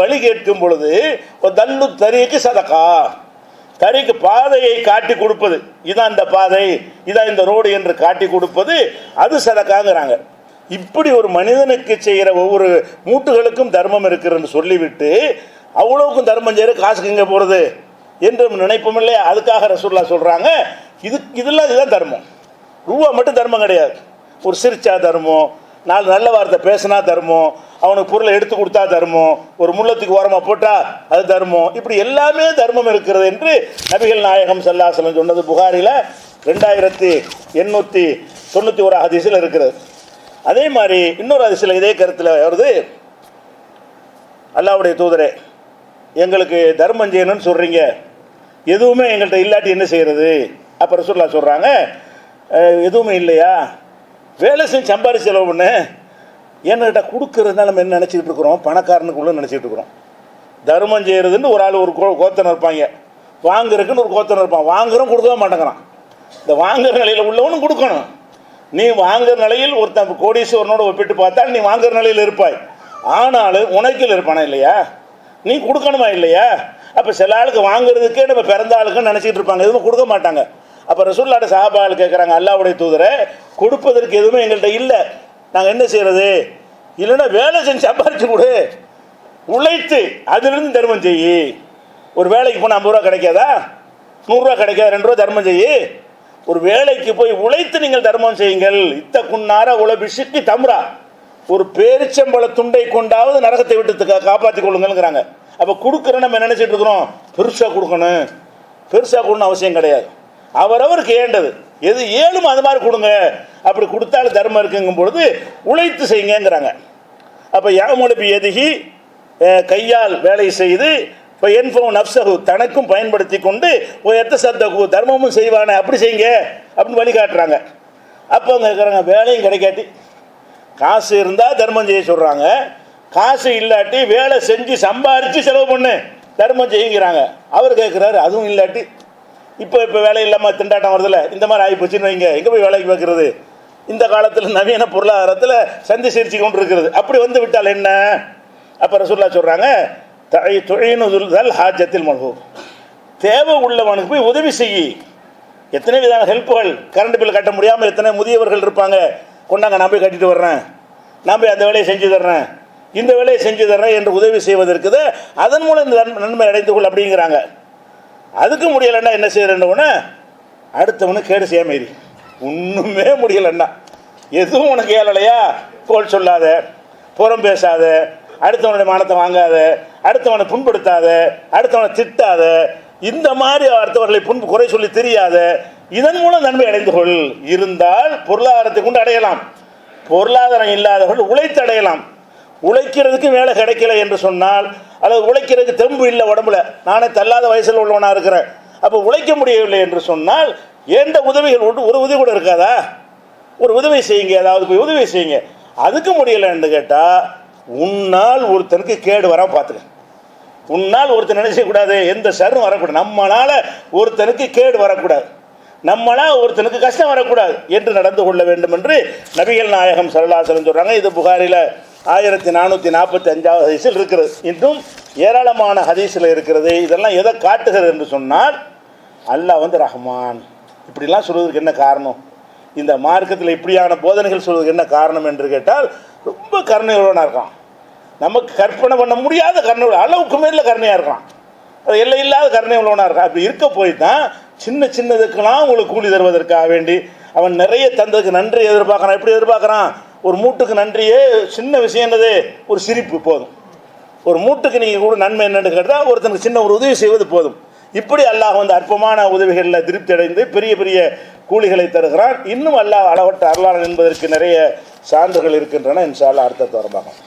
Speaker 1: வழி கேட்கும் பொழுது ஒரு தல்லு தறிக்கு சதக்கா, தறிக்கு பாதையை காட்டி கொடுப்பது, இதான் இந்த பாதை, இதான் இந்த ரோடு என்று காட்டி கொடுப்பது, அது சதக்காங்கிறாங்க. இப்படி ஒரு மனிதனுக்கு செய்கிற ஒவ்வொரு மூட்டுகளுக்கும் தர்மம் இருக்குன்னு சொல்லிவிட்டு அவ்வளோக்கும் தர்மம் செய்கிற காசுக்கு இங்கே போகிறது என்று நினைப்போம் இல்லையா? அதுக்காக ரசூலுல்லாஹ் சொல்கிறாங்க, இதுதான் தர்மம். ரூபா மட்டும் தர்மம் கிடையாது. ஒரு சிரிச்சா தர்மம், நாலு நல்ல வார்த்தை பேசினா தர்மம், அவனுக்கு பொருளை எடுத்து கொடுத்தா தர்மம், ஒரு முள்ளத்துக்கு ஓரமாக போட்டால் அது தர்மம். இப்படி எல்லாமே தர்மம் இருக்கிறது என்று நபிகள் நாயகம் ஸல்லல்லாஹு அலைஹி வஸல்லம் சொன்னது புகாரில் 2891 ஹதீஸில் இருக்கிறது. அதே மாதிரி இன்னொரு ஹதீஸில் இதே கருத்தில் வருது, அல்லாஹ்வுடைய தூதரே எங்களுக்கு தர்மம் செய்யணும்னு சொல்கிறீங்க, எதுவுமே எங்கள்கிட்ட இல்லாட்டி என்ன செய்கிறது? அப்போ ரசூலுல்லாஹ் சொல்கிறாங்க, எதுவுமே இல்லையா, வேலை செஞ்சு சம்பாதிச்சு செலவு பண்ணு. என்கிட்ட கொடுக்கறதுனால நம்ம என்ன நினச்சிக்கிட்டு இருக்கிறோம், பணக்காரனுக்குள்ளே நினச்சிக்கிட்டு இருக்கிறோம். தர்மம் செய்கிறதுன்னு ஒரு ஆள் ஒரு கோத்தனை இருப்பாங்க, வாங்குறதுக்குன்னு ஒரு கோத்தனை இருப்பான், வாங்குறோம் கொடுக்கவே மாட்டேங்கிறான். இந்த வாங்குற நிலையில் உள்ளவனும் கொடுக்கணும். நீ வாங்குற நிலையில் ஒருத்தன் கோடீஸ்வரனோட ஒப்பிட்டு பார்த்தால் நீ வாங்குற நிலையில் இருப்பாய், ஆனாலும் உனக்கில் இருப்பானா இல்லையா, நீ கொடுக்கணுமா இல்லையா? அப்போ சில ஆளுக்கு வாங்குறதுக்கே நம்ம பிறந்த ஆளுக்குன்னு நினச்சிக்கிட்டு இருப்பாங்க, எதுவும் கொடுக்க மாட்டாங்க. அப்போ ரசூலுல்லாஹ் சஹாபாக்கள் கேட்குறாங்க, அல்லாஹ்வுடைய தூதரே கொடுப்பதற்கு எதுவுமே எங்கள்கிட்ட இல்லை, நாங்கள் என்ன செய்கிறது? இல்லைன்னா வேலை செஞ்சு சம்பாரிச்சு கொடு, உழைத்து அதிலிருந்து தர்மம் செய்யி. ஒரு வேலைக்கு போனால் 50 ரூபா கிடைக்காதா, 100 ரூபா கிடைக்காது, 2 ரூபா தர்மம் செய்யி. ஒரு வேலைக்கு போய் உழைத்து நீங்கள் தர்மம் செய்யுங்கள். இத்த குன்னார உலபிஷுக்கு தம்ரா, ஒரு பேரிச்சம்பழ துண்டை கொண்டாவது நரகத்தை விட்டு காப்பாற்றி கொள்ளுங்கிறாங்க. அப்போ கொடுக்குற நம்ம நினச்சிட்டு இருக்கிறோம் பெருசாக கொடுக்கணும், பெருசாக கொடுக்கணும் அவசியம் கிடையாது. அவரவருக்கு ஏண்டது எது ஏழுமோ அது மாதிரி கொடுங்க. அப்படி கொடுத்தாலும் தர்மம் இருக்குங்கும் பொழுது உழைத்து செய்யுங்கிறாங்க. அப்போ யாமொழிபி எதுகி கையால் வேலை செய்து இப்போ என்போ நப்சகு தனக்கும் பயன்படுத்தி கொண்டு எத்த சத்தகு தர்மமும் செய்வானே அப்படி செய்யுங்க அப்படின்னு வழிகாட்டுறாங்க. அப்போ அவங்க இருக்கிறாங்க, வேலையும் கிடைக்காட்டி காசு இருந்தால் தர்மம் செய்ய சொல்கிறாங்க, காசு இல்லாட்டி வேலை செஞ்சு சம்பாரித்து செலவு பண்ணு தர்மம் செய்யுங்கிறாங்க. அவர் கேட்குறாரு, அதுவும் இல்லாட்டி இப்போ வேலை இல்லாமல் திண்டாட்டம் வருதில்ல, இந்த மாதிரி ஆகி போச்சுன்னு வைங்க, எங்கே போய் வேலைக்கு வைக்கிறது? இந்த காலத்தில் நவீன பொருளாதாரத்தில் சந்தி சிரிச்சு கொண்டு இருக்கிறது. அப்படி வந்து விட்டால் என்ன? அப்போ ரசூலுல்லாஹ் சொல்கிறாங்க, தொழினுதல் ஹாஜத்தில் மல்ஹூப், தேவை உள்ளவனுக்கு போய் உதவி செய்யி. எத்தனை விதமான ஹெல்ப்புகள், கரண்ட் பில் கட்ட முடியாமல் எத்தனை முதியவர்கள் இருப்பாங்க, கொண்டாங்க நான் போய் கட்டிட்டு வர்றேன், நான் போய் அந்த வேலையை செஞ்சு தர்றேன், இந்த வேலையை செஞ்சு தர்றேன் என்று உதவி செய்வதற்குது, அதன் மூலம் இந்த நன்மை அடைந்து கொள் அப்படிங்கிறாங்க. அதுக்கு முடியலைன்னா என்ன செய்யறேன்னு அடுத்தவனுக்கு கேடு செய்யாமரி, ஒன்றுமே முடியலைன்னா எதுவும் உனக்கு ஏழலையா, கோல் சொல்லாத, புறம் பேசாத, அடுத்தவனுடைய மானத்தை வாங்காத, அடுத்தவனை புண்படுத்தாத, அடுத்தவனை திட்டாத, இந்த மாதிரி அடுத்தவர்களை குறை சொல்லி தெரியாத, இதன் மூலம் நன்மை அடைந்து கொள். இருந்தால் பொருளாதாரத்தை கொண்டு அடையலாம், பொருளாதாரம் இல்லாதவர்கள் உழைத்து அடையலாம். உழைக்கிறதுக்கு வேலை கிடைக்கல என்று சொன்னால், அல்லது உழைக்கிறதுக்கு தெம்பு இல்லை உடம்புல, நானே தள்ளாத வயசில் உள்ளவனாக இருக்கிறேன், அப்போ உழைக்க முடியவில்லை என்று சொன்னால் எந்த உதவிகள் ஒரு உதவி கூட இருக்காதா? ஒரு உதவி செய்யுங்க, அதாவது போய் உதவி செய்யுங்க. அதுக்கு முடியலைன்னு கேட்டால் உன்னால் ஒருத்தனுக்கு கேடு வர பார்த்துக்க, உன்னால் ஒருத்தர் நினைச்சக்கூடாது, எந்த சரும் வரக்கூடாது, நம்மளால் ஒருத்தனுக்கு கேடு வரக்கூடாது, நம்மளால் ஒருத்தனுக்கு கஷ்டம் வரக்கூடாது என்று நடந்து கொள்ள வேண்டும் என்று நபிகள் நாயகம் ஸல்லல்லாஹு அலைஹி வஸல்லம் சொல்கிறாங்க. இது புகாரில் 1445 ஹதீஸில் இருக்கிறது. இன்னும் ஏராளமான ஹதீஸில் இருக்கிறது. இதெல்லாம் எதை காட்டுகிறது என்று சொன்னால், அல்லாஹ் ரஹ்மான் இப்படிலாம் சொல்வதற்கு என்ன காரணம், இந்த மார்க்கத்தில் இப்படியான போதனைகள் சொல்வதற்கு என்ன காரணம் என்று கேட்டால், ரொம்ப கருணையுள்ளவனாக இருக்கான், நமக்கு கற்பனை பண்ண முடியாத கருணை, அளவுக்கு மேலே கருணையாக இருக்கான், அது எல்லை இல்லாத கருணை உள்ளவனாக இருக்கான். அப்படி இருக்க போய் தான் சின்ன சின்னதுக்கெல்லாம் உங்களுக்கு கூலி தருவதற்காக வேண்டி அவன் நிறைய தந்ததுக்கு நன்றி எதிர்பார்க்குறான். எப்படி எதிர்பார்க்குறான்? ஒரு மூட்டுக்கு நன்றியே சின்ன விஷயம் என்னது, ஒரு சிரிப்பு போதும். ஒரு மூட்டுக்கு நீங்கள் கூட நன்மை என்னென்னு கேட்டால் ஒருத்தனுக்கு சின்ன ஒரு உதவி செய்வது போதும். இப்படி அல்லாஹ் அற்பமான உதவிகளில் திருப்தி அடைந்து பெரிய பெரிய கூலிகளை தருகிறான். இன்னும் அல்லாஹ் அளவற்ற அருளாளன் என்பதற்கு நிறைய சான்றுகள் இருக்கின்றன. இன்ஷா அல்லாஹ் அடுத்த வாரம் பார்க்கலாம்.